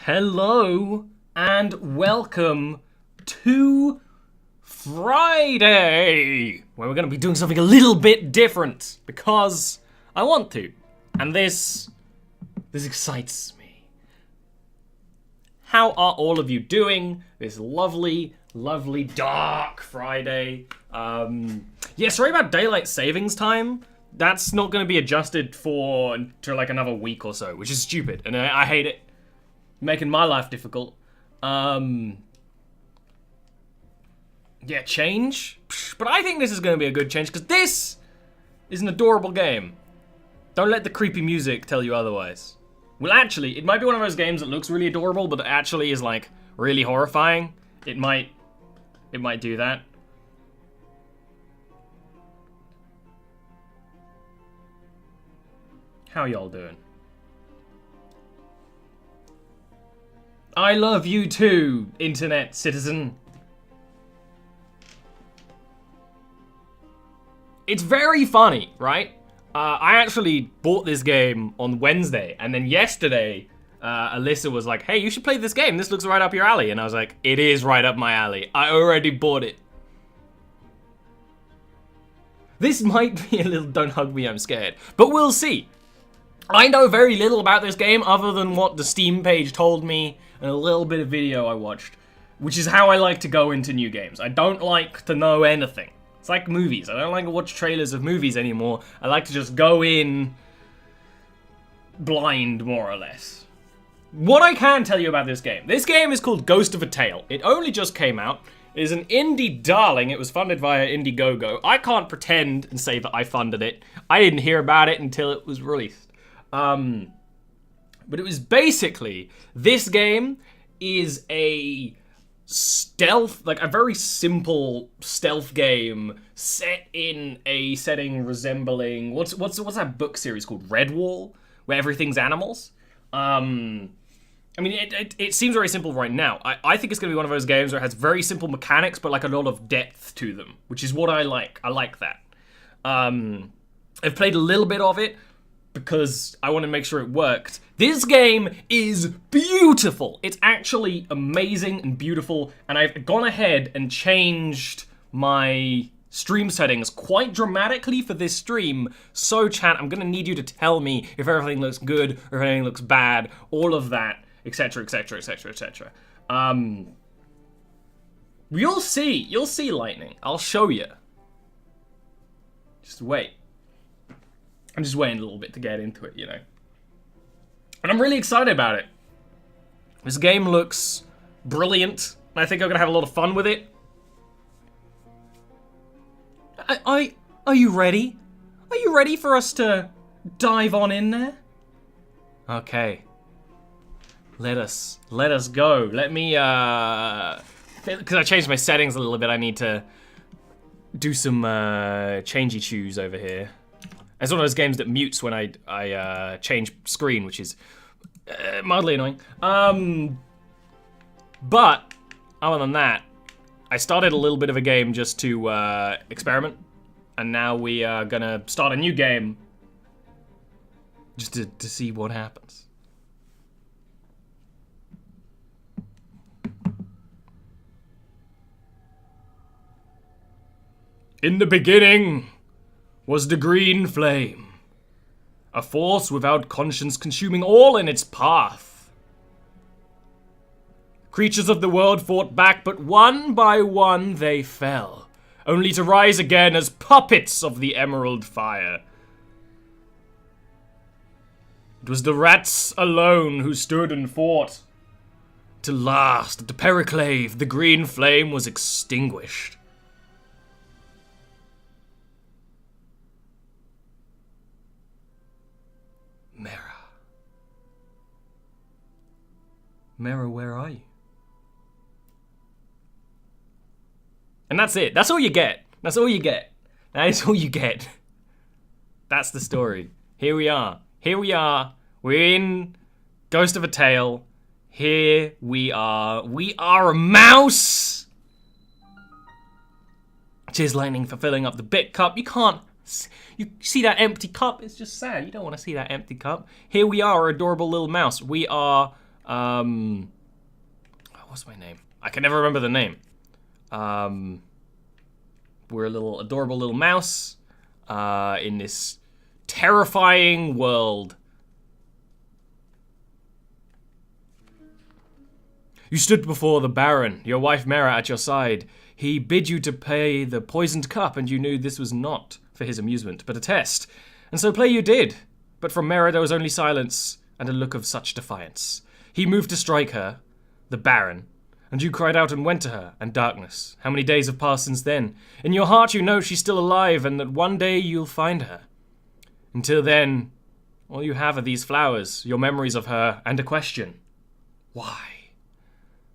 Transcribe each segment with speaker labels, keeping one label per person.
Speaker 1: Hello and welcome to Friday, where we're going to be doing something a little bit different because I want to, and this excites me. How are all of you doing this lovely dark Friday? Yeah, sorry about daylight savings time. That's not going to be adjusted to like another week or so, which is stupid, and I hate it. Making my life difficult. Yeah, change? But I think this is going to be a good change, because this is an adorable game. Don't let the creepy music tell you otherwise. Well, actually, it might be one of those games that looks really adorable, but actually is, like, really horrifying. It might do that. How y'all doing? I love you too, internet citizen. It's very funny, right? I actually bought this game on Wednesday, and then yesterday, Alyssa was like, hey, you should play this game. This looks right up your alley. And I was like, it is right up my alley. I already bought it. This might be a little don't hug me, I'm scared. But we'll see. I know very little about this game other than what the Steam page told me and a little bit of video I watched, which is how I like to go into new games. I don't like to know anything. It's like movies. I don't like to watch trailers of movies anymore. I like to just go in blind, more or less. What I can tell you about this game is called Ghost of a Tale. It only just came out. It is an indie darling. It was funded via Indiegogo. I can't pretend and say that I funded it. I didn't hear about it until it was released. But it was basically, this game is a stealth, like a very simple stealth game set in a setting resembling, what's that book series called? Redwall, where everything's animals? I mean, it seems very simple right now. I think it's going to be one of those games where it has very simple mechanics, but like a lot of depth to them, which is what I like. I like that. I've played a little bit of it, because I want to make sure it worked. This game is beautiful. It's actually amazing and beautiful, and I've gone ahead and changed my stream settings quite dramatically for this stream. So chat, I'm gonna need you to tell me if everything looks good or if anything looks bad, all of that, etc, etc, etc, etc. You'll see lightning. I'll show you. Just wait. I'm just waiting a little bit to get into it, you know. And I'm really excited about it. This game looks brilliant, and I think I'm gonna have a lot of fun with it. Are you ready? Are you ready for us to dive on in there? Okay. Let us go. Let me, because I changed my settings a little bit, I need to do some changey choose over here. It's one of those games that mutes when I change screen, which is mildly annoying. But other than that, I started a little bit of a game just to experiment, and now we are gonna start a new game just to see what happens. In the beginning was the green flame, a force without conscience consuming all in its path. Creatures of the world fought back, but one by one they fell, only to rise again as puppets of the emerald fire. It was the rats alone who stood and fought. Till last, at the periclave, the green flame was extinguished. Mera, where are you? And that's it. That's all you get. That's all you get. That is all you get. That's the story. Here we are. Here we are. We're in Ghost of a Tale. Here we are. We are a mouse. Cheers, Lightning, for filling up the bit cup. You can't You see that empty cup? It's just sad. You don't want to see that empty cup. Here we are, our adorable little mouse. We are What's my name? I can never remember the name. We're a little adorable little mouse in this terrifying world. You stood before the Baron, your wife Mera at your side. He bid you to pay the poisoned cup, and you knew this was not for his amusement, but a test. And so play you did. But from Mera there was only silence and a look of such defiance. He moved to strike her, the Baron, and you cried out and went to her, and darkness. How many days have passed since then? In your heart you know she's still alive, and that one day you'll find her. Until then, all you have are these flowers, your memories of her, and a question. Why?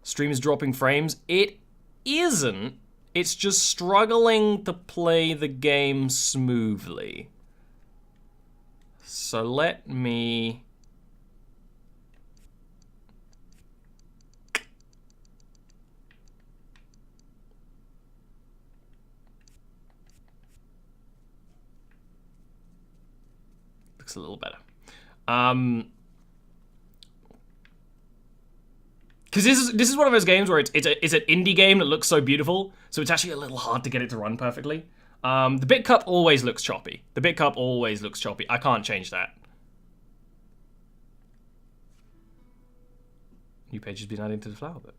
Speaker 1: Stream is dropping frames. It isn't. It's just struggling to play the game smoothly. So let me... Looks a little better. Because this is one of those games where it's an indie game that looks so beautiful, so it's actually a little hard to get it to run perfectly. The bit cup always looks choppy. The bit cup always looks choppy. I can't change that. New page has been added to the flower book.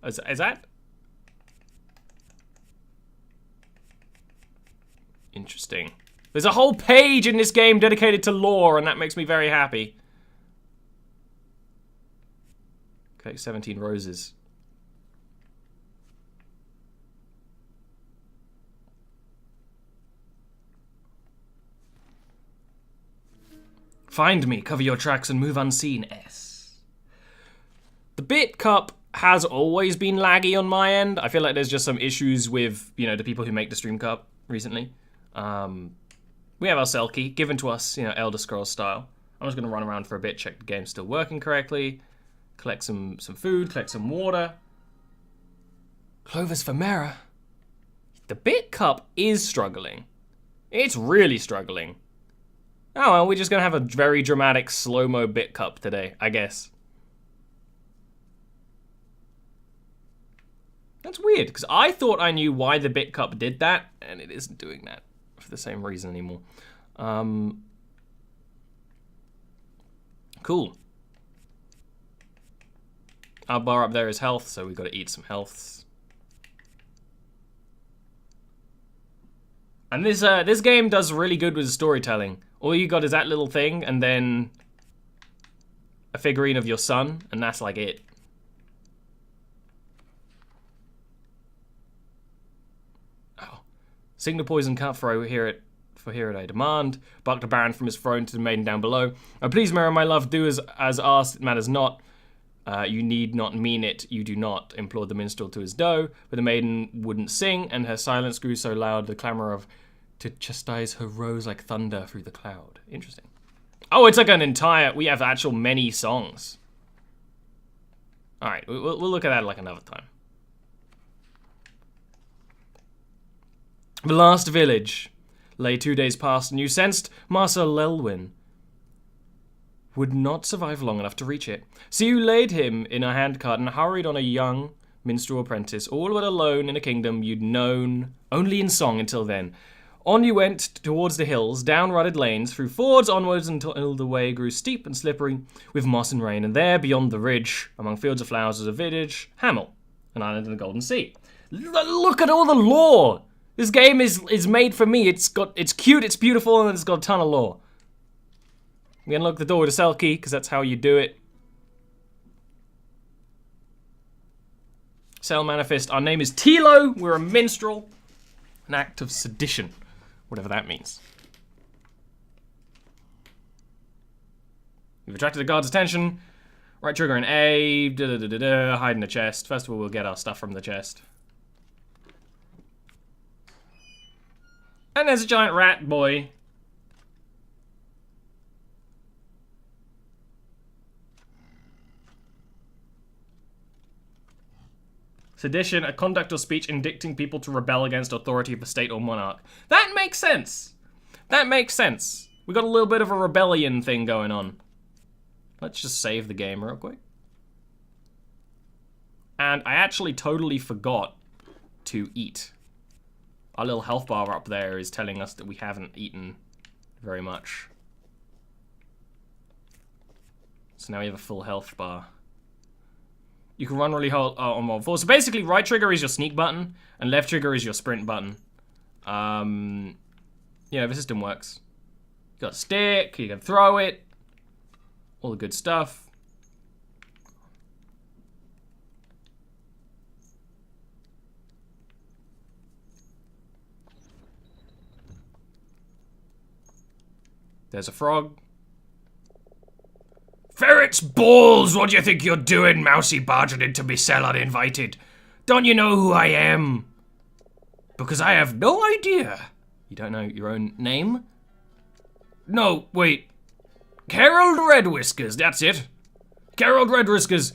Speaker 1: Is that? Interesting. There's a whole page in this game dedicated to lore, and that makes me very happy. Okay, 17 roses. Find me, cover your tracks, and move unseen, S. The bit cup has always been laggy on my end. I feel like there's just some issues with, you know, the people who make the stream cup recently. We have our cell key, given to us, you know, Elder Scrolls style. I'm just going to run around for a bit, check the game's still working correctly. Collect some food, collect some water. Clovers for Mera. The bit cup is struggling. It's really struggling. Oh well, we're just gonna have a very dramatic slow-mo bit cup today, I guess. That's weird, because I thought I knew why the bit cup did that, and it isn't doing that for the same reason anymore. Cool. Our bar up there is health, so we've got to eat some healths. And this game does really good with storytelling. All you got is that little thing, and then a figurine of your son, and that's like it. Oh. Sing the poison cup for here it I demand. Bark the Baron from his throne to the maiden down below. Oh, please, Mera, my love, do as asked, it matters not. You need not mean it, you do not, implored the minstrel to his doe, but the maiden wouldn't sing, and her silence grew so loud the clamour of to chastise her rose like thunder through the cloud. Interesting. Oh, it's like an entire, we have actual many songs. Alright, we'll look at that like another time. The last village lay 2 days past, and you sensed Master Lelwyn would not survive long enough to reach it. So you laid him in a handcart and hurried on a young minstrel apprentice, all but alone in a kingdom you'd known only in song until then. On you went towards the hills, down rutted lanes, through fords onwards until the way grew steep and slippery with moss and rain, and there, beyond the ridge, among fields of flowers, was a village, Hamel, an island in the Golden Sea. Look at all the lore! This game is made for me. It's cute, it's beautiful, and it's got a ton of lore. We unlock the door with a cell key, because that's how you do it. Cell manifest. Our name is Tilo. We're a minstrel. An act of sedition. Whatever that means. We've attracted the guard's attention. Right trigger and A. Hide in the chest. First of all, we'll get our stuff from the chest. And there's a giant rat boy. Sedition, a conduct or speech indicting people to rebel against authority of the state or monarch. That makes sense. That makes sense. We got a little bit of a rebellion thing going on. Let's just save the game real quick. And I actually totally forgot to eat. Our little health bar up there is telling us that we haven't eaten very much. So now we have a full health bar. You can run really hard on Mod 4. So basically, right trigger is your sneak button, and left trigger is your sprint button. Yeah, the system works. You got a stick, you can throw it, all the good stuff. There's a frog. Ferret's balls! What do you think you're doing, mousy, barging into me cell uninvited? Don't you know who I am? Because I have no idea. You don't know your own name? No, wait. Harold Red Whiskers, that's it. Harold Red Whiskers,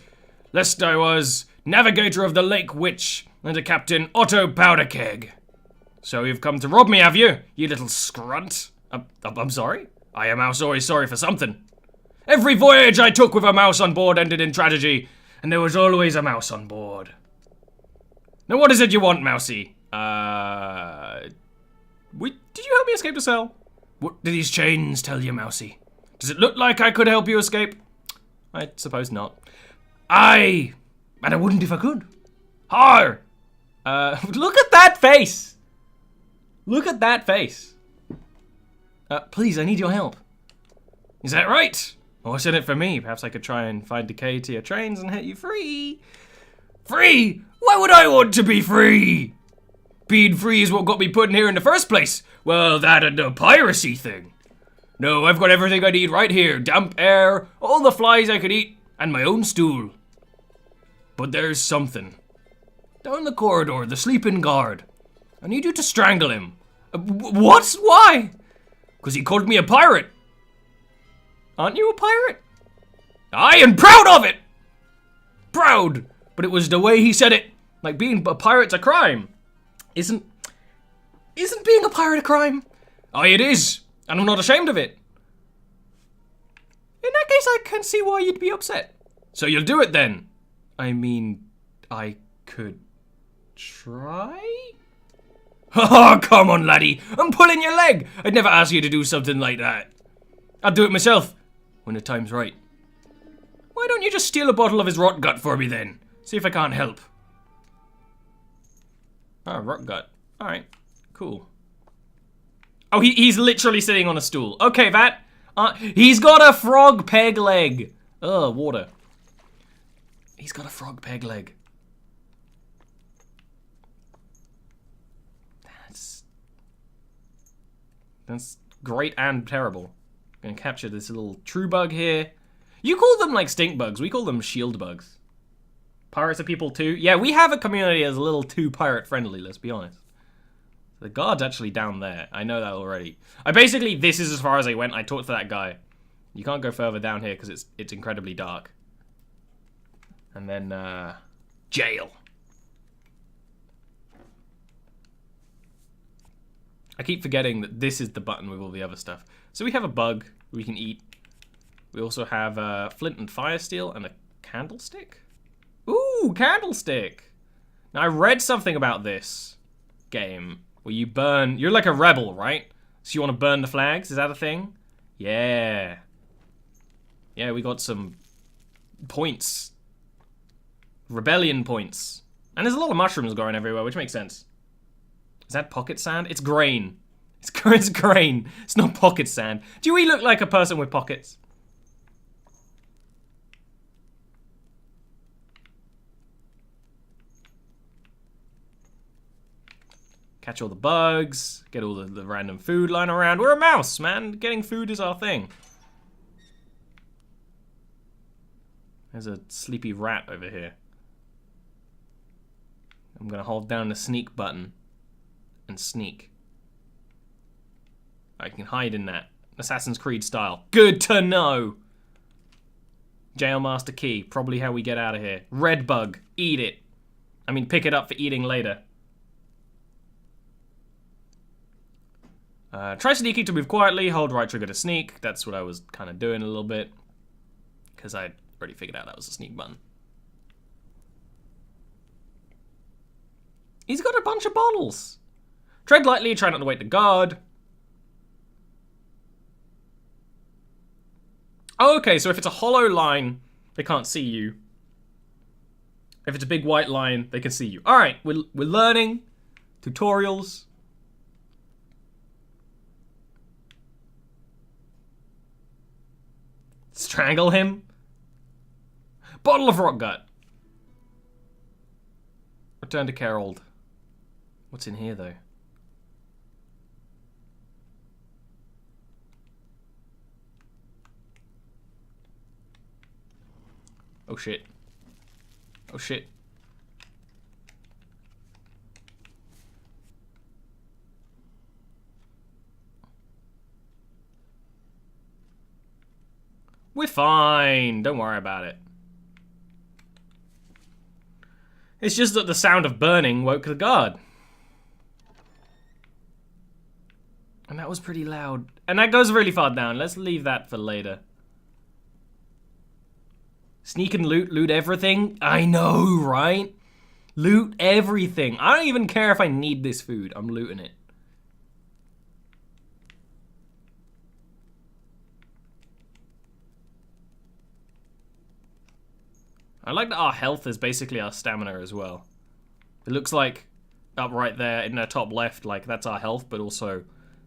Speaker 1: lest I was navigator of the Lake Witch and a Captain Otto Powderkeg. So you've come to rob me, have you, you little scrunt? I'm sorry? I am mouse always sorry for something. Every voyage I took with a mouse on board ended in tragedy, and there was always a mouse on board. Now what is it you want, mousy? Did you help me escape the cell? What do these chains tell you, mousy? Does it look like I could help you escape? I suppose not. Aye, and I wouldn't if I could. Har! Look at that face! Look at that face. Please, I need your help. Is that right? Oh, what's in it for me? Perhaps I could try and find decay to your trains and hit you free. Free? Why would I want to be free? Being free is what got me put in here in the first place. Well, that and the piracy thing. No, I've got everything I need right here. Damp air, all the flies I could eat, and my own stool. But there's something. Down the corridor, the sleeping guard. I need you to strangle him. What? Why? Because he called me a pirate. Aren't you a pirate? I am proud of it! Proud! But it was the way he said it. Like being a pirate's a crime. Isn't being a pirate a crime? Aye, it is. And I'm not ashamed of it. In that case, I can see why you'd be upset. So you'll do it then? I mean, I could try? Oh, come on, laddie. I'm pulling your leg. I'd never ask you to do something like that. I'll do it myself. When the time's right. Why don't you just steal a bottle of his rot gut for me then? See if I can't help. Oh, rot gut. Alright, cool. Oh, he's literally sitting on a stool. Okay, that. He's got a frog peg leg. Ugh, water. He's got a frog peg leg. That's great and terrible. I'm gonna capture this little true bug here. You call them like stink bugs. We call them shield bugs. Pirates are people too. Yeah, we have a community that's a little too pirate friendly, let's be honest. The guard's actually down there. I know that already. This is as far as I went. I talked to that guy. You can't go further down here because it's incredibly dark. And then, jail. I keep forgetting that this is the button with all the other stuff. So we have a bug we can eat. We also have flint and fire steel and a candlestick. Ooh, candlestick. Now I read something about this game where you burn, you're like a rebel, right? So you want to burn the flags, is that a thing? Yeah. Yeah, we got some points. Rebellion points. And there's a lot of mushrooms growing everywhere, which makes sense. Is that pocket sand? It's grain. It's grain. It's not pocket sand. Do we look like a person with pockets? Catch all the bugs. Get all the random food lying around. We're a mouse, man. Getting food is our thing. There's a sleepy rat over here. I'm gonna hold down the sneak button and sneak. I can hide in that. Assassin's Creed style. Good to know! Jailmaster key. Probably how we get out of here. Red bug. Eat it. I mean, pick it up for eating later. Try sneaking to move quietly. Hold right trigger to sneak. That's what I was kind of doing a little bit. because I'd already figured out that was a sneak button. He's got a bunch of bottles. Tread lightly, try not to wake the guard. Oh, okay, so if it's a hollow line, they can't see you. If it's a big white line, they can see you. All right, we're learning. Tutorials. Strangle him. Bottle of rock gut. Return to Carold. What's in here, though? Oh shit. Oh shit. We're fine. Don't worry about it. It's just that the sound of burning woke the guard. And that was pretty loud. And that goes really far down. Let's leave that for later. Sneak and loot everything? I know, right? Loot everything. I don't even care if I need this food. I'm looting it. I like that our health is basically our stamina as well. It looks like up right there in the top left, like that's our health, but also,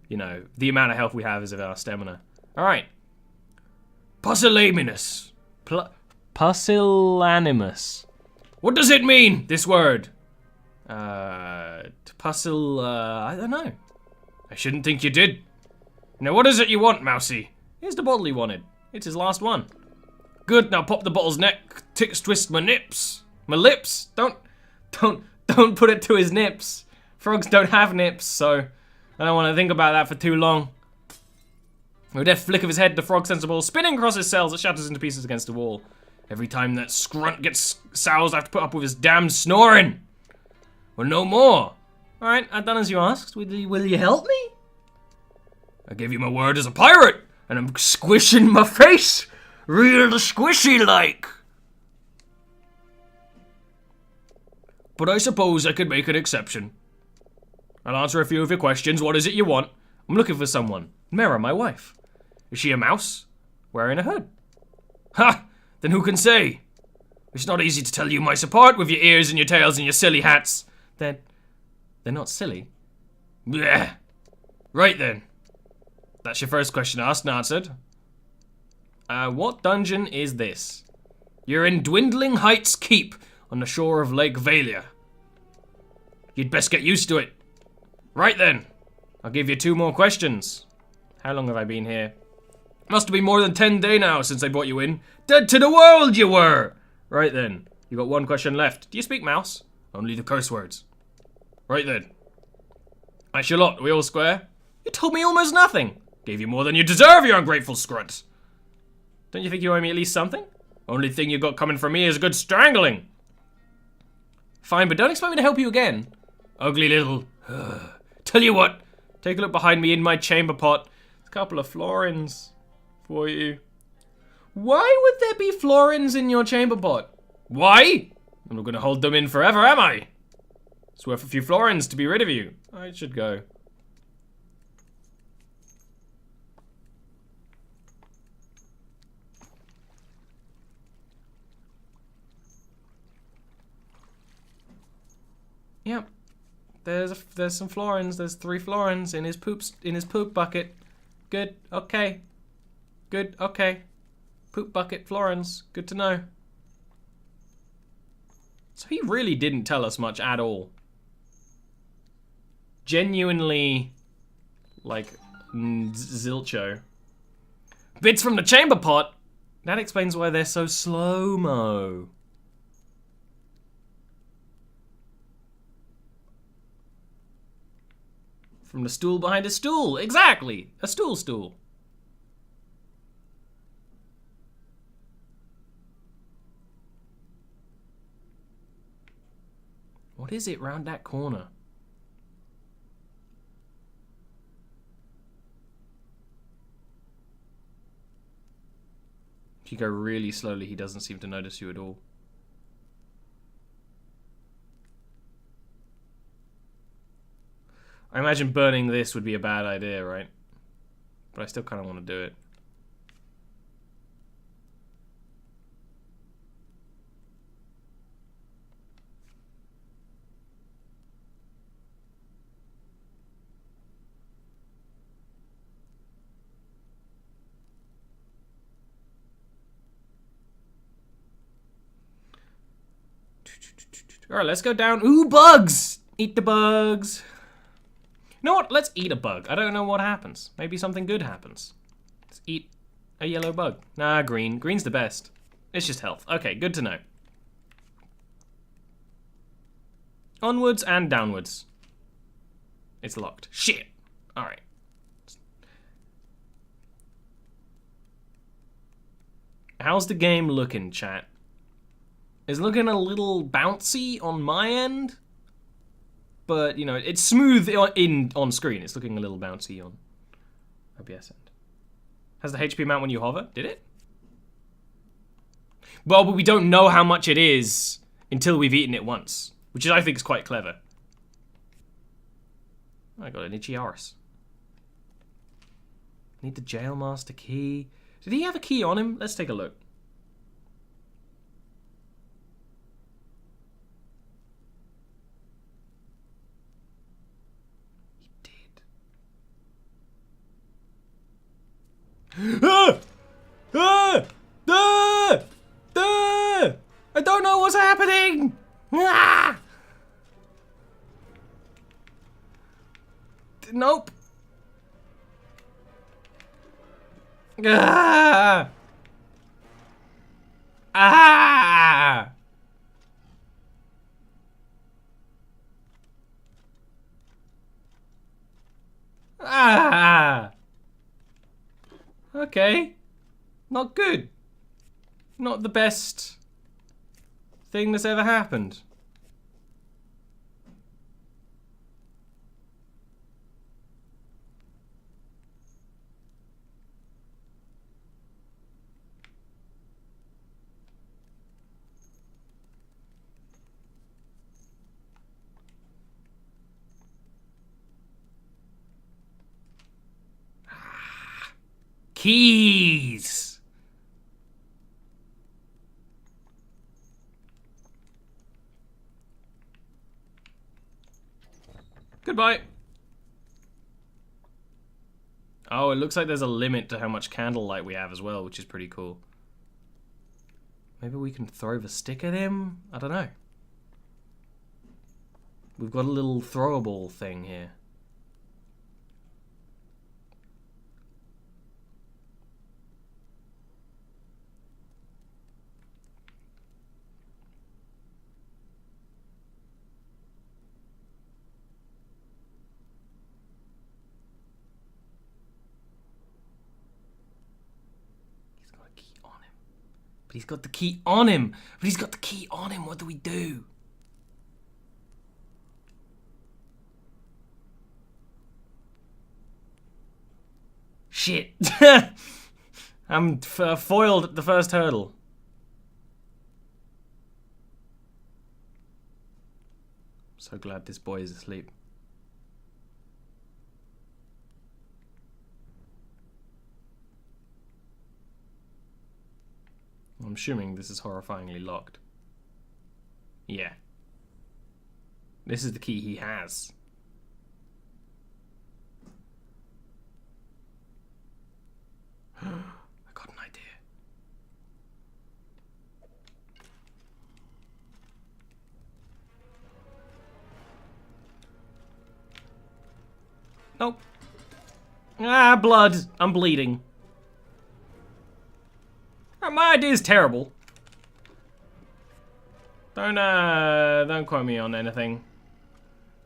Speaker 1: you know, the amount of health we have is of our stamina. Alright. Pusillanimous. Pusillanimous. What does it mean, this word? I don't know. I shouldn't think you did. Now what is it you want, Mousy? Here's the bottle he wanted. It's his last one. Good, now pop the bottle's neck, twist my nips. My lips. Don't put it to his nips. Frogs don't have nips, so I don't want to think about that for too long. With a deft flick of his head, the frog sends the ball spinning across his cells. It shatters into pieces against the wall. Every time that scrunt gets soused, I have to put up with his damn snoring. Well, no more. Alright, I've done as you asked. Will you help me? I gave you my word as a pirate, and I'm squishing my face. Real squishy like. But I suppose I could make an exception. I'll answer a few of your questions. What is it you want? I'm looking for someone. Mera, my wife. Is she a mouse? Wearing a hood. Ha! Then who can say? It's not easy to tell you mice apart with your ears and your tails and your silly hats. They're not silly. Blech. Right then. That's your first question asked and answered. What dungeon is this? You're in Dwindling Heights Keep on the shore of Lake Valia. You'd best get used to it. Right then. I'll give you 2 more questions. How long have I been here? Must have been more than 10 days now since I brought you in. Dead to the world you were! Right then. You got 1 question left. Do you speak mouse? Only the curse words. Right then. That's your lot. Are we all square? You told me almost nothing. Gave you more than you deserve, you ungrateful scrunt. Don't you think you owe me at least something? Only thing you got coming from me is a good strangling. Fine, but don't expect me to help you again. Ugly little... Tell you what. Take a look behind me in my chamber pot. A couple of florins for you. Why would there be florins in your chamber pot? Why? I'm not gonna hold them in forever, am I? It's worth a few florins to be rid of you. I should go. Yep. There's some florins. There's 3 florins in his poop bucket. Good. Okay. Good. Okay. Poop bucket florins. Good to know. So he really didn't tell us much at all. Genuinely, like, zilcho. Bits from the chamber pot. That explains why they're so slow-mo. From the stool behind a stool. Exactly. A stool. What is it round that corner? If you go really slowly, he doesn't seem to notice you at all. I imagine burning this would be a bad idea, right? But I still kind of want to do it. Alright, let's go down. Ooh, bugs! Eat the bugs. You know what? Let's eat a bug. I don't know what happens. Maybe something good happens. Let's eat a yellow bug. Nah, green. Green's the best. It's just health. Okay, good to know. Onwards and downwards. It's locked. Shit! Alright. How's the game looking, chat? It's looking a little bouncy on my end, but you know, it's smooth on screen. It's looking a little bouncy on OBS end. Has the HP amount when you hover? Did it? Well, but we don't know how much it is until we've eaten it once, which I think is quite clever. I got an itchy arse. Need the jailmaster key. Did he have a key on him? Let's take a look. I don't know what's happening. Nope. Okay. Not good. Not the best thing that's ever happened. Keys! Goodbye. Oh, it looks like there's a limit to how much candlelight we have as well, which is pretty cool. Maybe we can throw the stick at him? I don't know. We've got a little throwable thing here. But he's got the key on him. But he's got the key on him. What do we do? Shit. I'm foiled at the first hurdle. So glad this boy is asleep. I'm assuming this is horrifyingly locked. Yeah. This is the key he has. I got an idea. Nope. Ah, blood. I'm bleeding. My idea is terrible. Don't quote me on anything.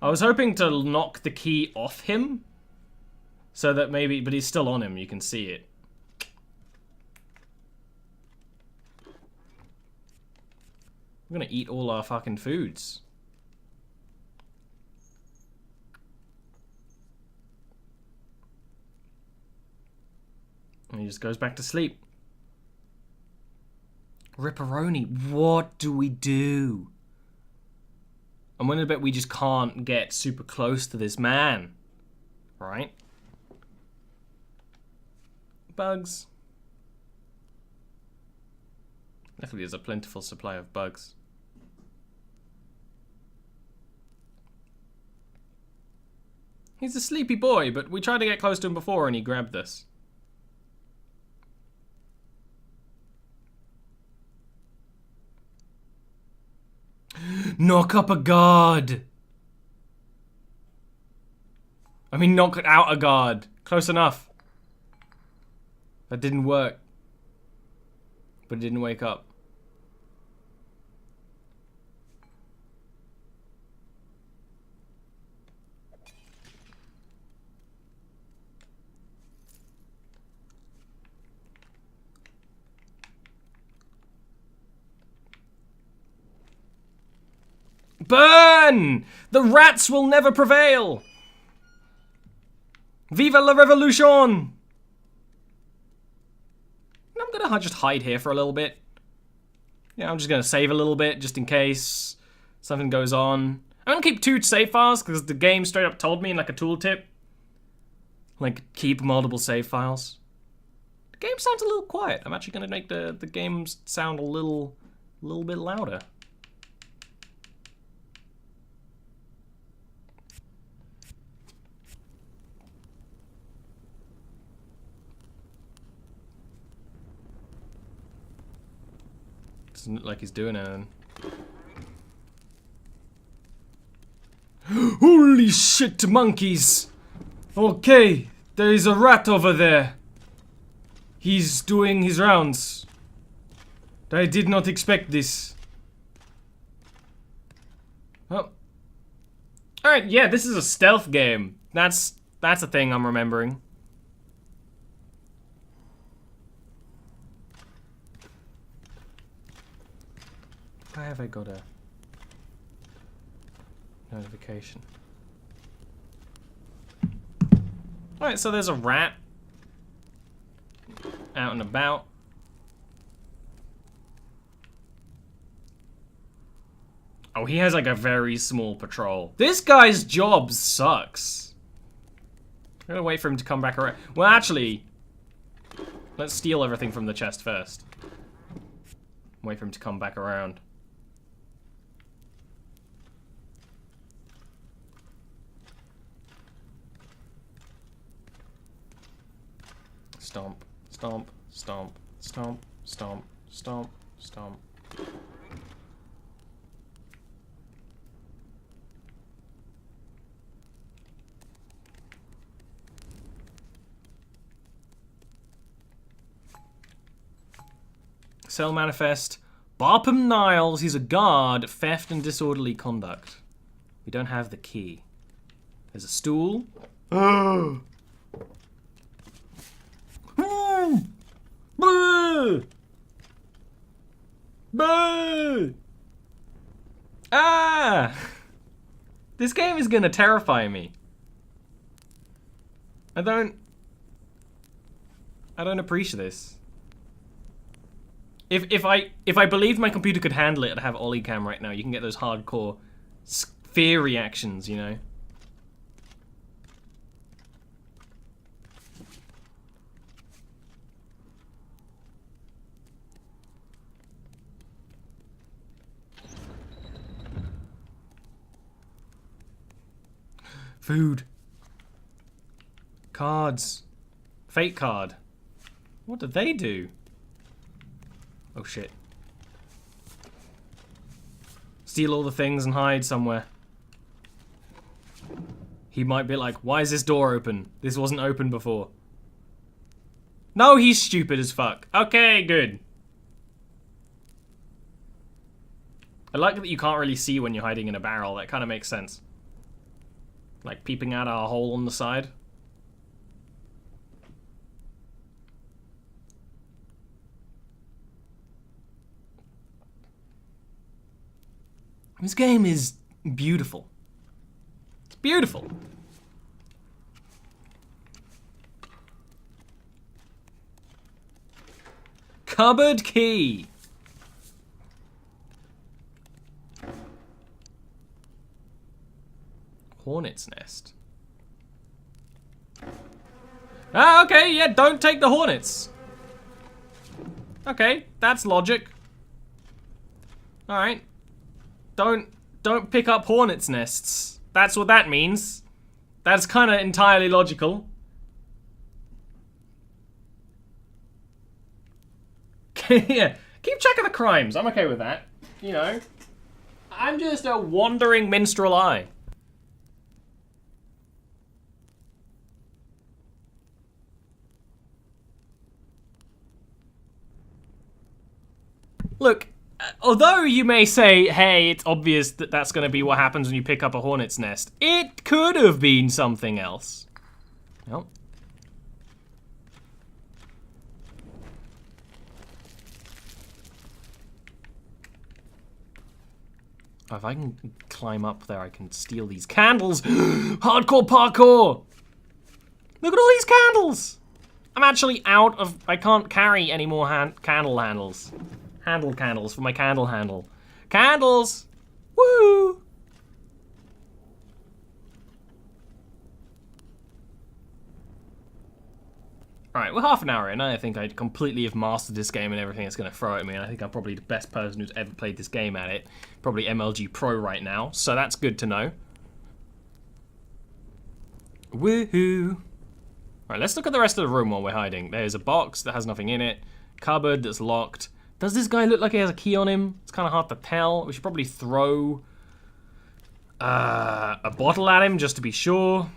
Speaker 1: I was hoping to knock the key off him, so that maybe, but he's still on him. You can see it. We're gonna eat all our fucking foods. And he just goes back to sleep. Ripperoni, what do we do? I'm willing to bet we just can't get super close to this man. Right? Bugs. Definitely there's a plentiful supply of bugs. He's a sleepy boy, but we tried to get close to him before and he grabbed this. Knock up a guard! I mean, knock out a guard. Close enough. That didn't work. But it didn't wake up. Burn! The rats will never prevail! Viva la revolution! I'm gonna just hide here for a little bit. Yeah, I'm just gonna save a little bit just in case something goes on. I'm gonna keep 2 save files because the game straight up told me in like a tooltip. Like, keep multiple save files. The game sounds a little quiet. I'm actually gonna make the game sound a little bit louder. Doesn't look like he's doing anything. Holy shit, monkeys! Okay, there is a rat over there. He's doing his rounds. I did not expect this. Oh. Alright, yeah, this is a stealth game. That's a thing I'm remembering. Why have I got a notification? Alright, so there's a rat out and about. Oh, he has like a very small patrol. This guy's job sucks. I'm gonna wait for him to come back around. Well, actually, let's steal everything from the chest first. Wait for him to come back around. Stomp, stomp, stomp, stomp, stomp, stomp, stomp. Cell manifest. Barpham Niles, he's a guard, theft and disorderly conduct. We don't have the key. There's a stool. Ah! This game is gonna terrify me. I don't appreciate this. If I believed my computer could handle it, I'd have Olicam right now. You can get those hardcore fear reactions, you know. Food. Cards. Fate card. What do they do? Oh shit. Steal all the things and hide somewhere. He might be like, why is this door open? This wasn't open before. No, he's stupid as fuck. Okay, good. I like that you can't really see when you're hiding in a barrel. That kind of makes sense. Like peeping out a hole on the side. This game is beautiful. It's beautiful. Cupboard key. hornet's nest. Ah, okay, yeah, don't take the hornets. Okay, that's logic. Alright. Don't pick up hornet's nests. That's what that means. That's kind of entirely logical. Yeah, keep track of the crimes. I'm okay with that. You know, I'm just a wandering minstrel eye. Look, although you may say, hey, it's obvious that that's going to be what happens when you pick up a hornet's nest, it could have been something else. Nope. Oh, if I can climb up there, I can steal these candles. Hardcore parkour! Look at all these candles! I'm actually out of... I can't carry any more candle handles. Handle candles for my candle handle. Candles! Woo! Alright, we're half an hour in. I think I completely have mastered this game and everything it's going to throw at me. And I think I'm probably the best person who's ever played this game at it. Probably MLG Pro right now. So that's good to know. Woohoo! Alright, let's look at the rest of the room while we're hiding. There's a box that has nothing in it. Cupboard that's locked. Does this guy look like he has a key on him? It's kind of hard to tell. We should probably throw a bottle at him just to be sure.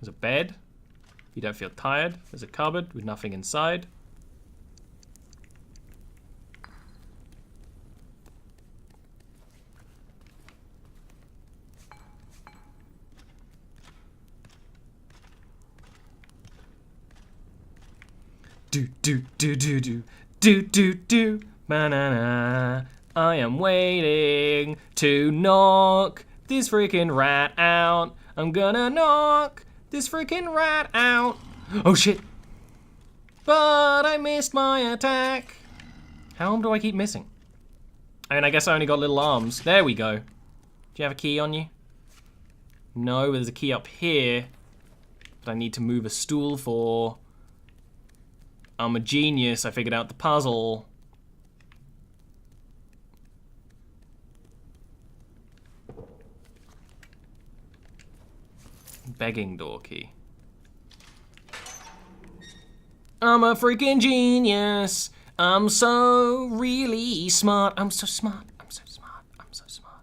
Speaker 1: There's a bed. You don't feel tired. There's a cupboard with nothing inside. Do do do do do do do do banana. I am waiting to knock this freaking rat out. I'm gonna knock this freaking rat out. Oh shit! But I missed my attack. How do I keep missing? I mean, I guess I only got little arms. There we go. Do you have a key on you? No, but there's a key up here. But I need to move a stool for. I'm a genius, I figured out the puzzle. Begging door key. I'm a freaking genius. I'm so really smart. I'm so smart. I'm so smart. I'm so smart.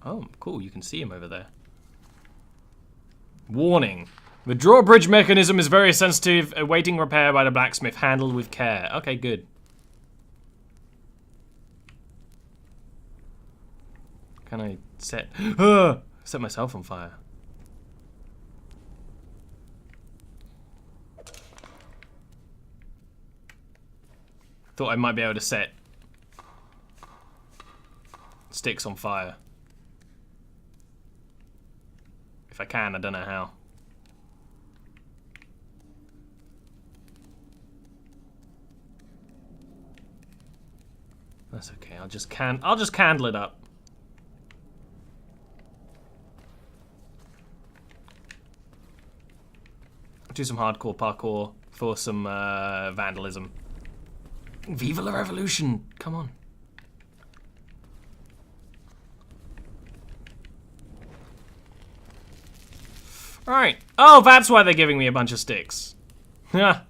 Speaker 1: Oh, cool, you can see him over there. Warning. The drawbridge mechanism is very sensitive, awaiting repair by the blacksmith, handled with care. Okay, good. Can I set... set myself on fire. Thought I might be able to set sticks on fire. If I can, I don't know how. That's okay. I'll just candle it up. Do some hardcore parkour for some vandalism. Viva la revolution! Come on. Alright. Oh, that's why they're giving me a bunch of sticks. Yeah.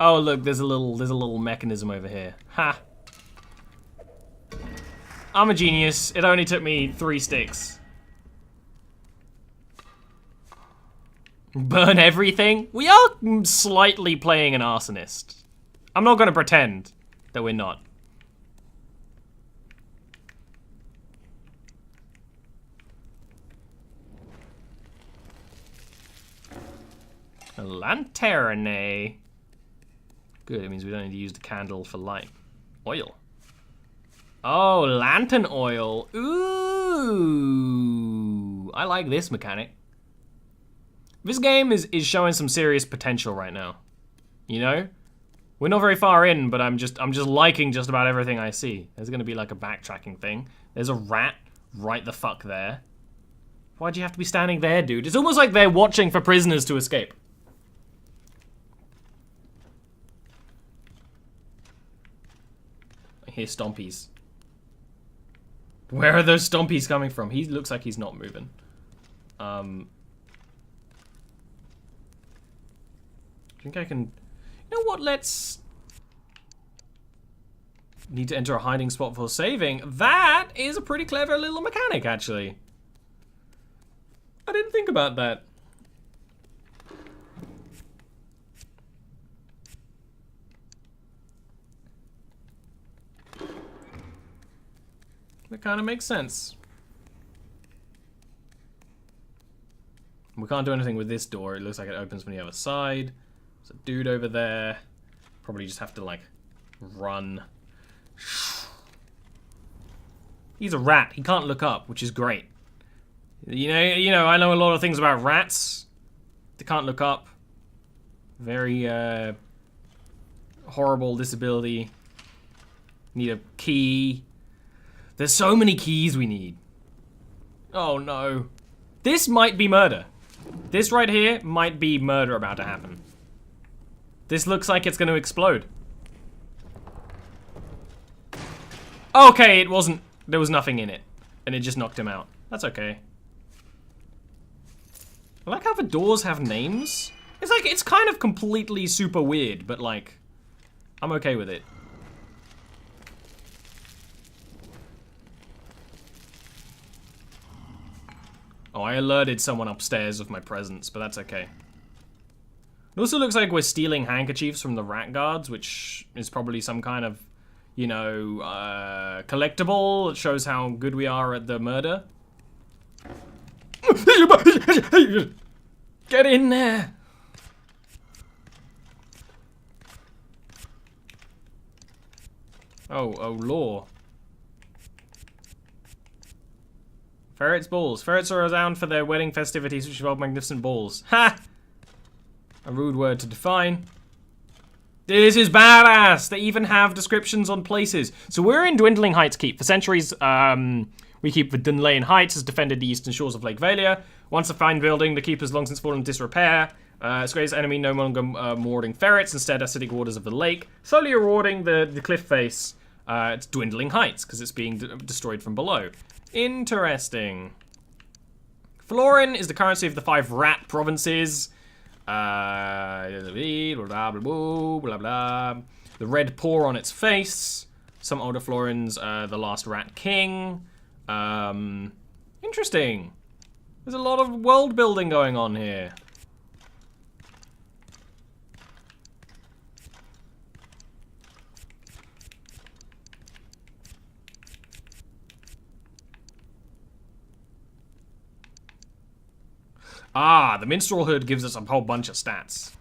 Speaker 1: Oh look, there's a little mechanism over here. Ha! I'm a genius. It only took me 3 sticks. Burn everything? We are slightly playing an arsonist. I'm not gonna pretend that we're not. A lanterne. Good, it means we don't need to use the candle for light. Oil. Oh, lantern oil. Ooh. I like this mechanic. This game is showing some serious potential right now. You know? We're not very far in, but I'm just liking just about everything I see. There's gonna be like a backtracking thing. There's a rat right the fuck there. Why'd you have to be standing there, dude? It's almost like they're watching for prisoners to escape. I hear stompies. Where are those stompies coming from? He looks like he's not moving. I think I can... You know what, let's... Need to enter a hiding spot for saving. That is a pretty clever little mechanic, actually. I didn't think about that. That kind of makes sense. We can't do anything with this door. It looks like it opens from the other side. There's a dude over there. Probably just have to, like, run. He's a rat. He can't look up, which is great. You know, I know a lot of things about rats. They can't look up. Very, horrible disability. Need a key. There's so many keys we need. Oh no. This might be murder. This right here might be murder about to happen. This looks like it's going to explode. Okay, it wasn't. There was nothing in it. And it just knocked him out. That's okay. I like how the doors have names. It's like, it's kind of completely super weird, but like, I'm okay with it. Oh, I alerted someone upstairs of my presence, but that's okay. It also looks like we're stealing handkerchiefs from the rat guards, which is probably some kind of, you know, collectible. It shows how good we are at the murder. Get in there! Oh, law. Ferrets' balls. Ferrets are renowned for their wedding festivities, which involve magnificent balls. Ha! A rude word to define. This is badass! They even have descriptions on places. So we're in Dwindling Heights Keep. For centuries, we keep the Dunlayan Heights has defended the eastern shores of Lake Valia. Once a fine building, the keep has long since fallen into disrepair. Its greatest enemy no longer marauding ferrets, instead acidic waters of the lake, slowly eroding the cliff face. It's Dwindling Heights, because it's being destroyed from below. Interesting. Florin is the currency of the 5 rat provinces. Blah, blah, blah, blah. The red paw on its face. Some older florins, the last rat king. Interesting. There's a lot of world building going on here. Ah, the minstrel hood gives us a whole bunch of stats.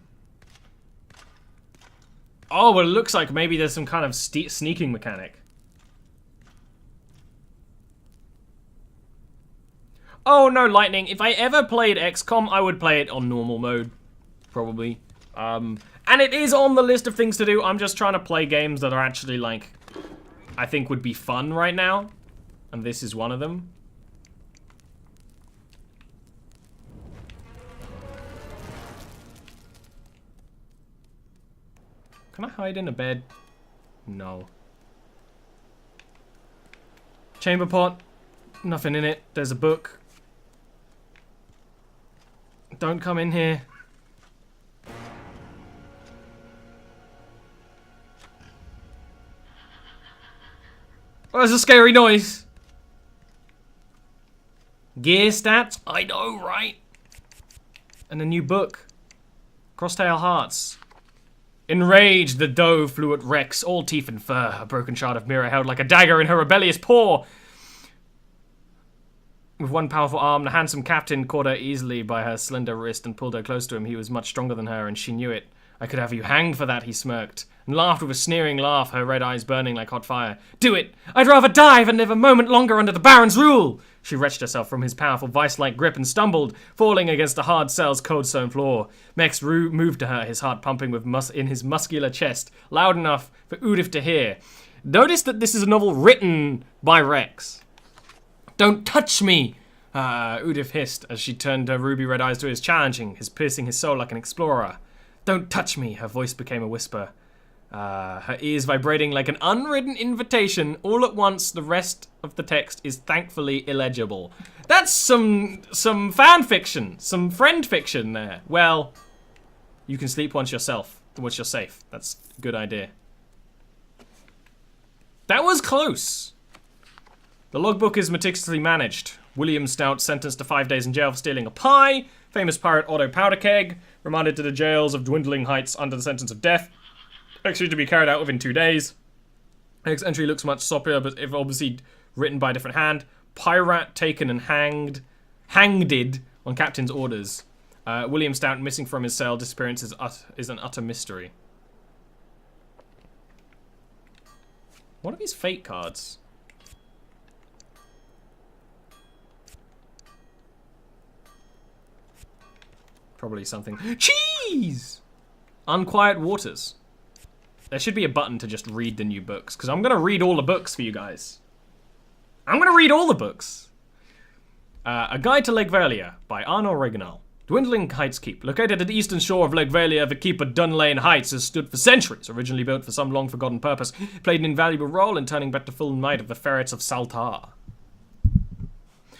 Speaker 1: Oh, well, it looks like maybe there's some kind of sneaking mechanic. Oh, no, Lightning. If I ever played XCOM, I would play it on normal mode. Probably. And it is on the list of things to do. I'm just trying to play games that are actually, like, I think would be fun right now. And this is one of them. Can I hide in a bed? No. Chamber pot. Nothing in it. There's a book. Don't come in here. Oh, there's a scary noise. Gear stats? I know, right? And a new book. Crosstail Hearts. Enraged, the doe flew at Rex, all teeth and fur, a broken shard of mirror held like a dagger in her rebellious paw. With one powerful arm, the handsome captain caught her easily by her slender wrist and pulled her close to him. He was much stronger than her, and she knew it. I could have you hanged for that, he smirked, and laughed with a sneering laugh, her red eyes burning like hot fire. Do it! I'd rather die than live a moment longer under the Baron's rule! She wrenched herself from his powerful vice-like grip and stumbled, falling against the hard cell's cold-stone floor. Mex moved to her, his heart pumping in his muscular chest, loud enough for Udif to hear. Notice that this is a novel written by Rex. "Don't touch me!" Udif hissed as she turned her ruby-red eyes to his, challenging, piercing his soul like an explorer. "Don't touch me," her voice became a whisper. Her ears vibrating like an unwritten invitation. All at once, the rest of the text is thankfully illegible. That's some fan fiction, some friend fiction there. Well, you can sleep once you're safe. That's a good idea. That was close. The logbook is meticulously managed. William Stout sentenced to 5 days in jail for stealing a pie. Famous pirate Otto Powderkeg remanded to the jails of Dwindling Heights under the sentence of death. Actually to be carried out within 2 days. Next entry looks much soppier, but if obviously written by a different hand. Pirate taken and hanged on captain's orders. William Stout missing from his cell. Disappearance is an utter mystery. What are these fate cards? Probably something. Cheese! Unquiet Waters. There should be a button to just read the new books, because I'm going to read all the books for you guys. I'm going to read all the books. A Guide to Lake Valia by Arno Reginal. Dwindling Heights Keep. Located at the eastern shore of Lake Valia, the keep at Dunlane Heights has stood for centuries. Originally built for some long-forgotten purpose, played an invaluable role in turning back the full might of the ferrets of Saltar.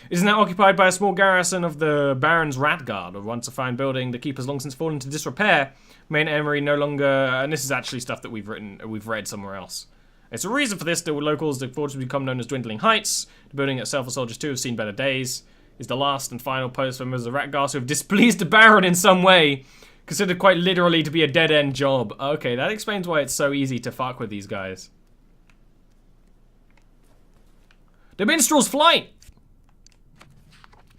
Speaker 1: It is now occupied by a small garrison of the Baron's Rat Guard, or once a fine building. The keep has long since fallen into disrepair. Main Emery no longer, and this is actually stuff that we've read somewhere else. It's a reason for this. The locals, the fortress become known as Dwindling Heights. The building itself, for soldiers too, have seen better days. Is the last and final post for members of the Rat Guard who have displeased the Baron in some way. Considered quite literally to be a dead-end job. Okay, that explains why it's so easy to fuck with these guys. The Minstrel's Flight!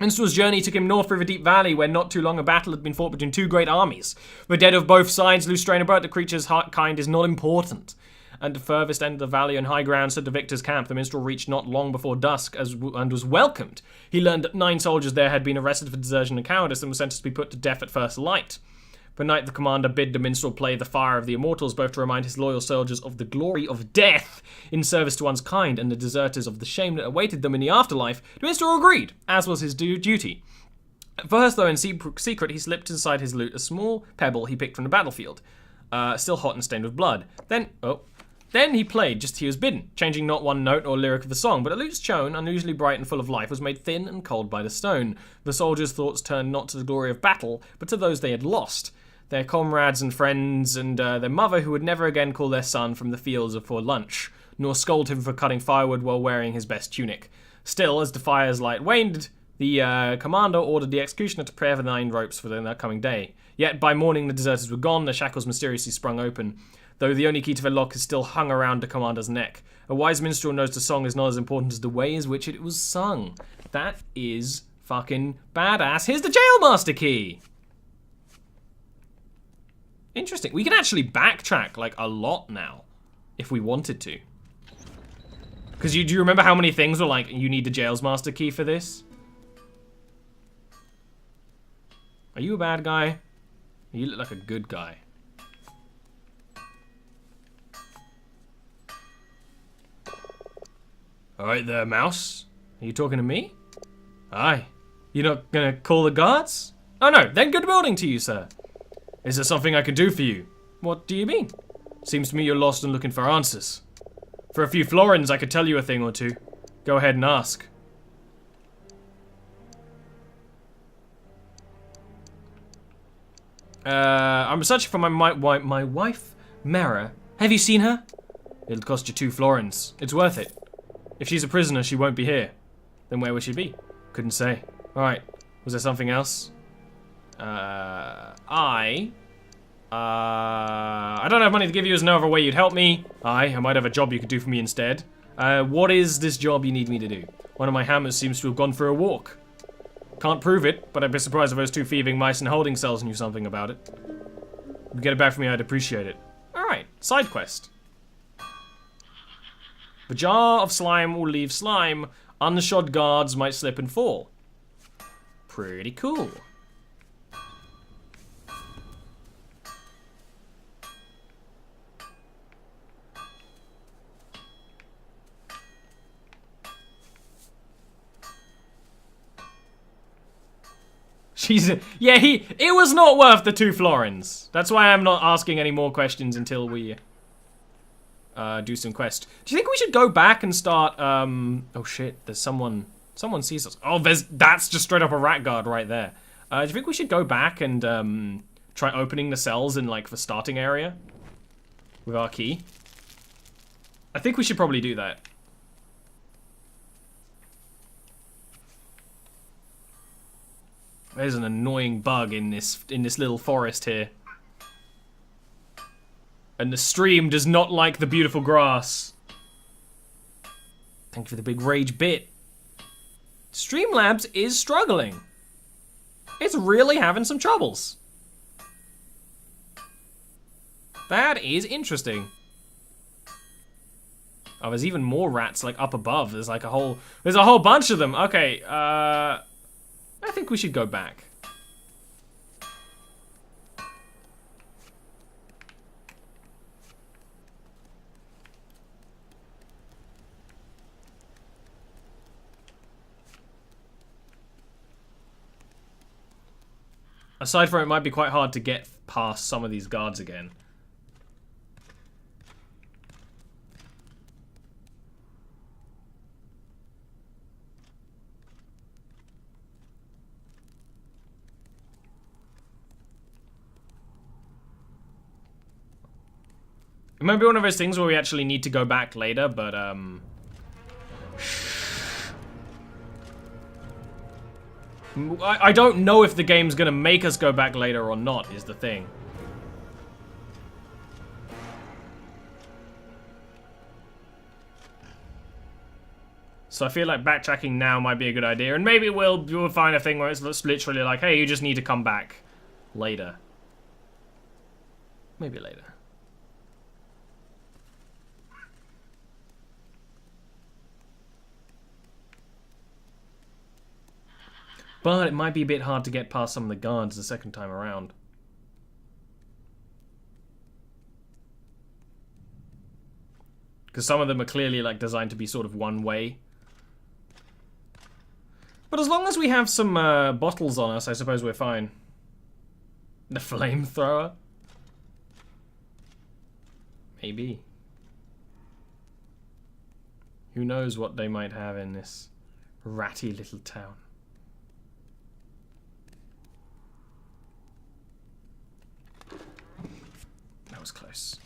Speaker 1: Minstrel's journey took him north through the deep valley, where not too long a battle had been fought between two great armies. The dead of both sides loose strain about the creature's kind is not important. At the furthest end of the valley on high ground stood the victor's camp. The minstrel reached not long before dusk and was welcomed. He learned that 9 soldiers there had been arrested for desertion and cowardice and were sentenced to be put to death at first light. For night, the commander bid the minstrel play the Fire of the Immortals, both to remind his loyal soldiers of the glory of death in service to one's kind and the deserters of the shame that awaited them in the afterlife. The minstrel agreed, as was his duty. First, though, in secret, he slipped inside his loot a small pebble he picked from the battlefield, still hot and stained with blood. Then he played just as he was bidden, changing not one note or lyric of the song, but the lute's tone, unusually bright and full of life, was made thin and cold by the stone. The soldiers' thoughts turned not to the glory of battle, but to those they had lost. Their comrades and friends, and their mother who would never again call their son from the fields for lunch, nor scold him for cutting firewood while wearing his best tunic. Still, as the fire's light waned, the commander ordered the executioner to prepare the 9 ropes for the coming day. Yet by morning the deserters were gone, the shackles mysteriously sprung open, though the only key to the lock is still hung around the commander's neck. A wise minstrel knows the song is not as important as the way in which it was sung. That is fucking badass. Here's the Jailmaster key! Interesting. We can actually backtrack, like, a lot now, if we wanted to. Because do you remember how many things were like, you need the Jailmaster key for this? Are you a bad guy? You look like a good guy. Alright there, Mouse. Are you talking to me? Aye. You're not gonna call the guards? Oh no, then good morning to you, sir. Is there something I can do for you? What do you mean? Seems to me you're lost and looking for answers. For a few florins, I could tell you a thing or two. Go ahead and ask. I'm searching for my wife, Mara. Have you seen her? It'll cost you 2 florins. It's worth it. If she's a prisoner, she won't be here. Then where would she be? Couldn't say. Alright. Was there something else? I don't have money to give you. Is no other way you'd help me. I might have a job you could do for me instead. What is this job you need me to do? One of my hammers seems to have gone for a walk. Can't prove it, but I'd be surprised if those 2 thieving mice in holding cells knew something about it. If you get it back for me, I'd appreciate it. Alright, side quest. The jar of slime will leave slime Unshod guards might slip and fall. Pretty cool. Yeah, it was not worth the 2 florins. That's why I'm not asking any more questions until we do some quests. Do you think we should go back and start, oh shit, there's someone sees us. Oh, that's just straight up a rat guard right there. Do you think we should go back and, try opening the cells in, like, the starting area? With our key? I think we should probably do that. There's an annoying bug in this little forest here. And the stream does not like the beautiful grass. Thank you for the big rage bit. Streamlabs is struggling. It's really having some troubles. That is interesting. Oh, there's even more rats like up above. There's like a whole bunch of them. Okay, I think we should go back. Aside from it might be quite hard to get past some of these guards again. It might be one of those things where we actually need to go back later, but, I don't know if the game's gonna make us go back later or not, is the thing. So I feel like backtracking now might be a good idea, and maybe we'll find a thing where it's literally like, hey, you just need to come back later. Maybe later. But it might be a bit hard to get past some of the guards the second time around. Because some of them are clearly like designed to be sort of one way. But as long as we have some bottles on us, I suppose we're fine. The flamethrower? Maybe. Who knows what they might have in this ratty little town. That was close.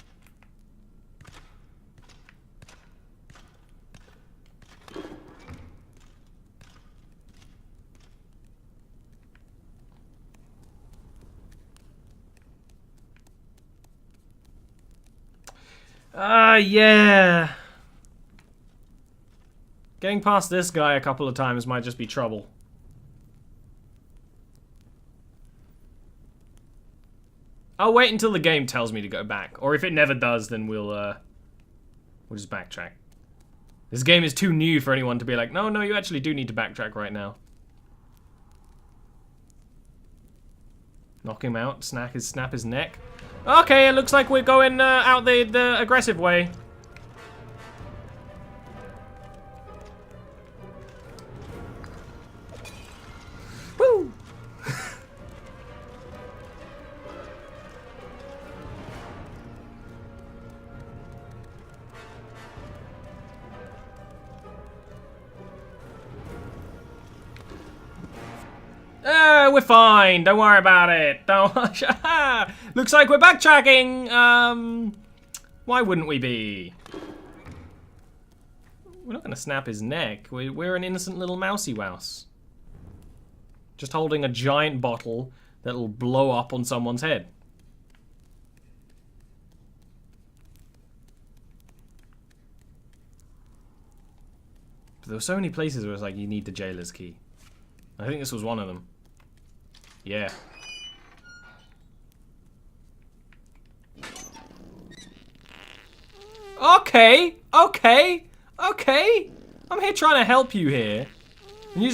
Speaker 1: Yeah. Getting past this guy a couple of times might just be trouble. I'll wait until the game tells me to go back. Or if it never does, then we'll just backtrack. This game is too new for anyone to be like, no, you actually do need to backtrack right now. Knock him out, snap his neck. Okay, it looks like we're going out the aggressive way. Woo! We're fine. Don't worry about it. Don't. Looks like we're backtracking. Why wouldn't we be? We're not gonna snap his neck. We're an innocent little mousy wouse. Just holding a giant bottle that'll blow up on someone's head. But there were so many places where it's like, you need the jailer's key. I think this was one of them. Yeah. Okay. I'm here trying to help you here. And you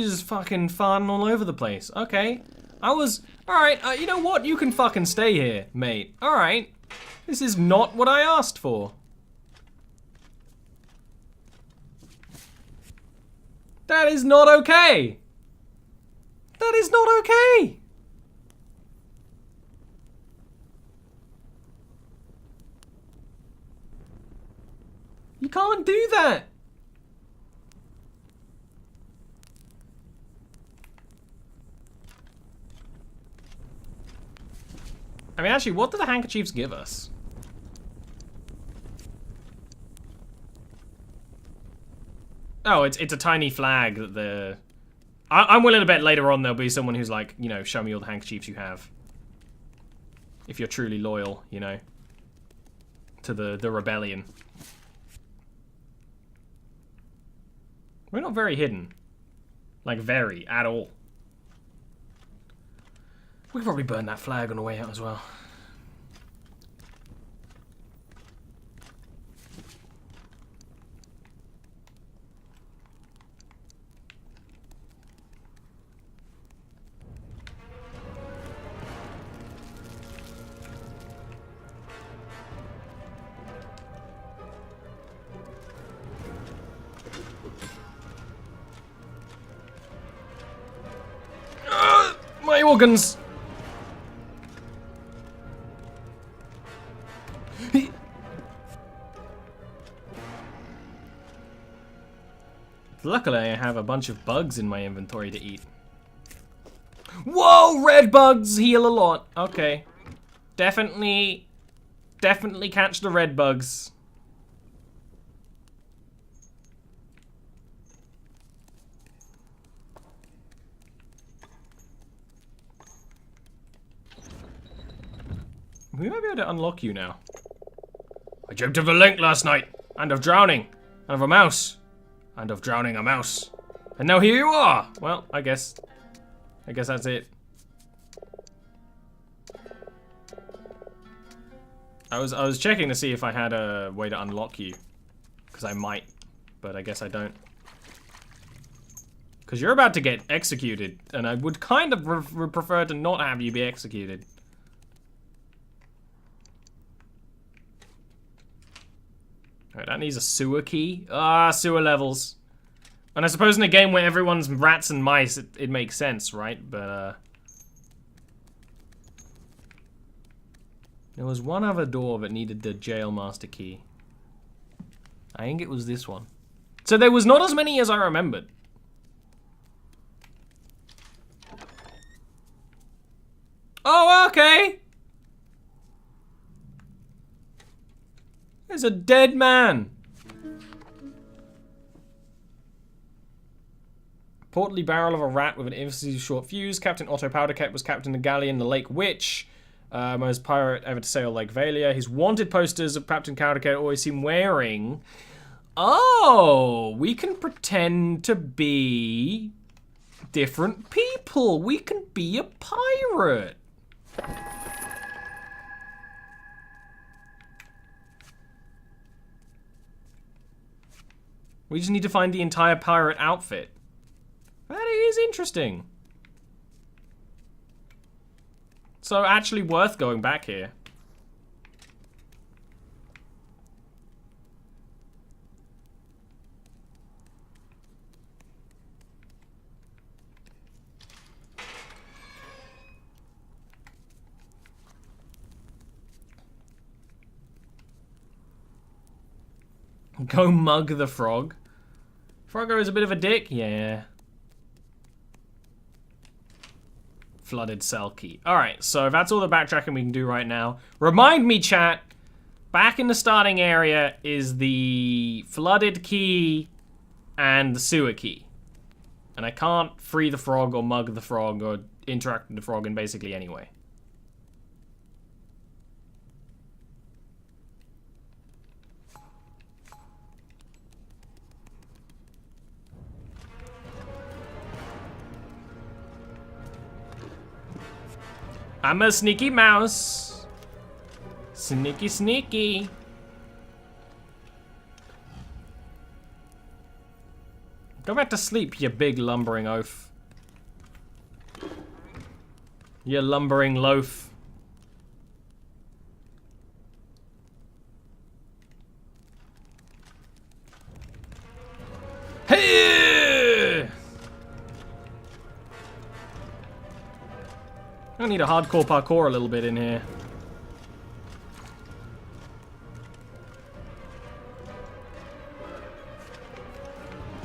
Speaker 1: just fucking farting all over the place. Okay. Alright, you know what? You can fucking stay here, mate. Alright. This is not what I asked for. That is not okay. That is not okay. You can't do that. I mean, actually, what do the handkerchiefs give us? Oh, it's a tiny flag that the... I'm willing to bet later on there'll be someone who's like, you know, show me all the handkerchiefs you have. If you're truly loyal, you know, to the rebellion. We're not very hidden. Like, very, at all. We could probably burn that flag on the way out as well. My organs! Luckily, I have a bunch of bugs in my inventory to eat. Whoa! Red bugs heal a lot. Okay. Definitely catch the red bugs. We might be able to unlock you now. I dreamt of a link last night, and of drowning, and of a mouse, and of drowning a mouse. And now here you are! Well, I guess that's it. I was checking to see if I had a way to unlock you. Because I might, but I guess I don't. Because you're about to get executed, and I would kind of prefer to not have you be executed. Alright, that needs a sewer key. Ah, sewer levels. And I suppose in a game where everyone's rats and mice, it makes sense, right? But, there was one other door that needed the jail master key. I think it was this one. So there was not as many as I remembered. Oh, okay! There's a dead man. Portly barrel of a rat with an infamously short fuse. Captain Otto Powderket was captain of the galleon, the Lake Witch. Most pirate ever to sail Lake Valia. His wanted posters of Captain Powderket always seem wearing. Oh, we can pretend to be different people. We can be a pirate. We just need to find the entire pirate outfit. That is interesting. So actually worth going back here. Go mug the frog. Froggo is a bit of a dick? Yeah. Flooded cell key. Alright, so that's all the backtracking we can do right now. Remind me, chat, back in the starting area is the flooded key and the sewer key. And I can't free the frog or mug the frog or interact with the frog in basically any way. I'm a sneaky mouse. Sneaky, sneaky. Go back to sleep, you big lumbering oaf. You lumbering loaf. Hey! I need a hardcore parkour a little bit in here.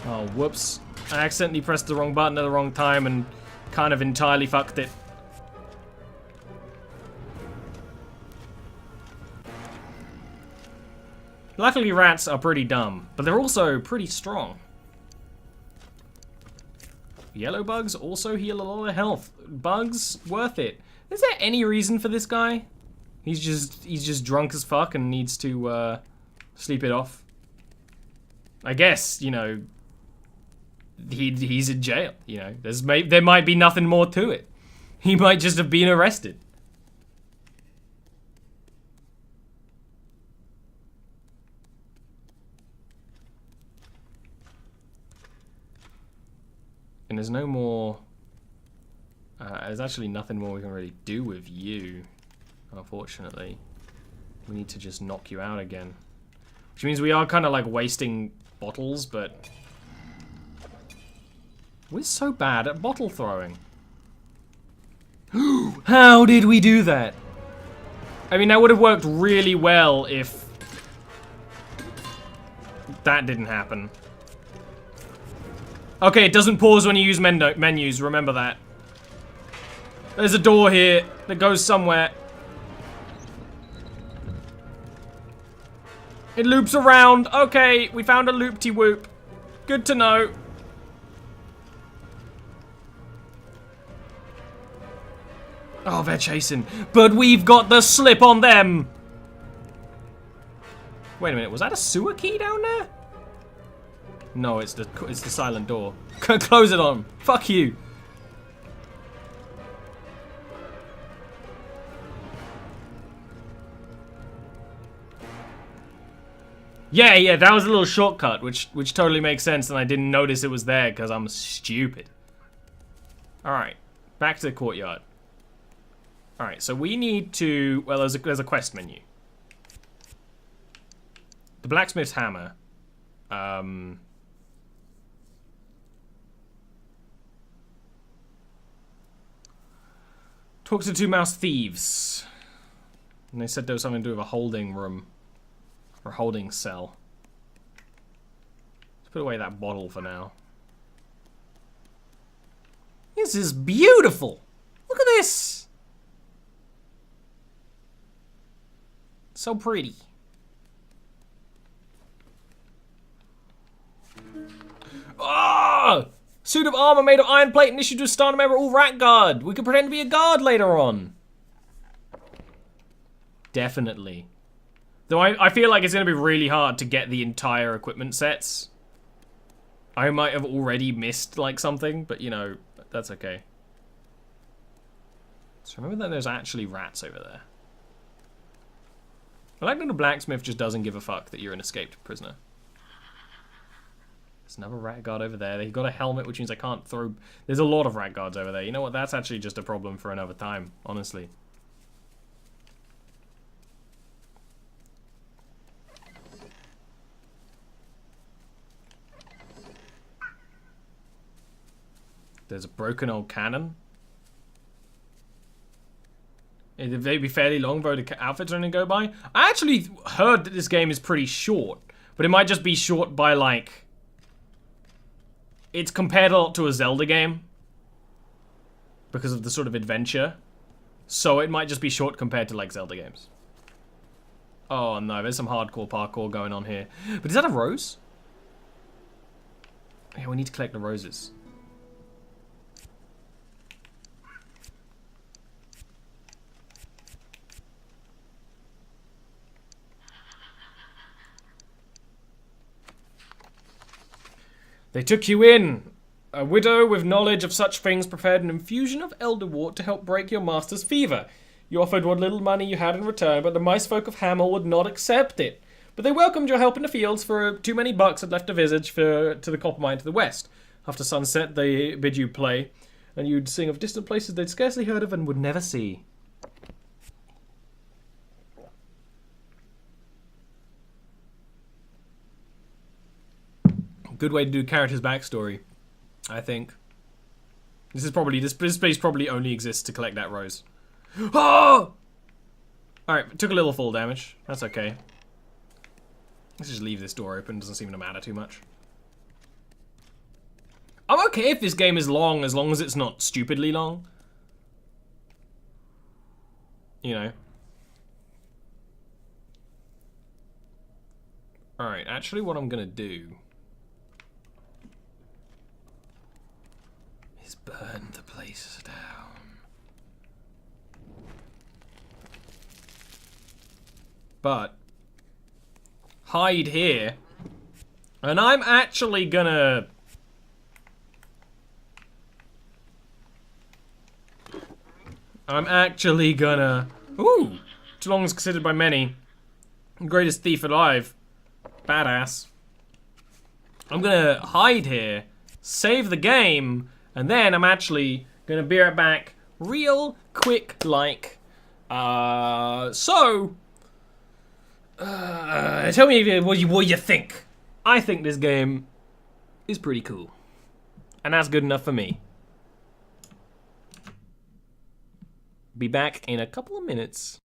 Speaker 1: Oh, whoops. I accidentally pressed the wrong button at the wrong time and kind of entirely fucked it. Luckily, rats are pretty dumb, but they're also pretty strong. Yellow bugs also heal a lot of health. Bugs, worth it. Is there any reason for this guy? He's just drunk as fuck and needs to sleep it off. I guess, you know, he's in jail, you know. There might be nothing more to it. He might just have been arrested. And there's no more... there's actually nothing more we can really do with you, unfortunately. We need to just knock you out again. Which means we are kind of like wasting bottles, but... We're so bad at bottle throwing. How did we do that? I mean, that would have worked really well if... that didn't happen. Okay, it doesn't pause when you use menus, remember that. There's a door here that goes somewhere. It loops around. Okay, we found a loop-de-whoop. Good to know. Oh, they're chasing. But we've got the slip on them. Wait a minute, was that a sewer key down there? No, it's the silent door. Close it on. Fuck you. Yeah, that was a little shortcut, which totally makes sense, and I didn't notice it was there because I'm stupid. All right, back to the courtyard. All right, so we need to. Well, there's a quest menu. The blacksmith's hammer. Talk to two mouse thieves. And they said there was something to do with a holding room. Or holding cell. Let's put away that bottle for now. This is beautiful! Look at this! So pretty. Oh! Suit of armor made of iron plate and issued to a starter member all rat guard. We could pretend to be a guard later on. Definitely. Though I feel like it's going to be really hard to get the entire equipment sets. I might have already missed like something, but you know, that's okay. So remember that there's actually rats over there. I like that the blacksmith just doesn't give a fuck that you're an escaped prisoner. There's another rat guard over there. He got a helmet, which means I can't throw... There's a lot of rat guards over there. You know what? That's actually just a problem for another time, honestly. There's a broken old cannon. It'd be fairly long, though the outfits only go by. I actually heard that this game is pretty short, but it might just be short by, like... It's compared a lot to a Zelda game. Because of the sort of adventure. So it might just be short compared to, like, Zelda games. Oh, no, there's some hardcore parkour going on here. But is that a rose? Yeah, we need to collect the roses. They took you in. A widow with knowledge of such things prepared an infusion of elderwort to help break your master's fever. You offered what little money you had in return, but the mice folk of Hamel would not accept it. but they welcomed your help in the fields, for too many bucks had left a visage to the copper mine to the west. After sunset, they bid you play, and you'd sing of distant places they'd scarcely heard of and would never see. Good way to do character's backstory, I think. This place probably only exists to collect that rose. Oh! Alright, took a little fall damage. That's okay. Let's just leave this door open, doesn't seem to matter too much. I'm okay if this game is long, as long as it's not stupidly long. You know. Alright, actually what I'm gonna do is burn the place down. But hide here, and I'm actually gonna ooh, too long is considered by many greatest thief alive. Badass. I'm gonna hide here, save the game, and then I'm actually gonna be right back real quick like. Tell me what you think. I think this game is pretty cool. And that's good enough for me. Be back in a couple of minutes.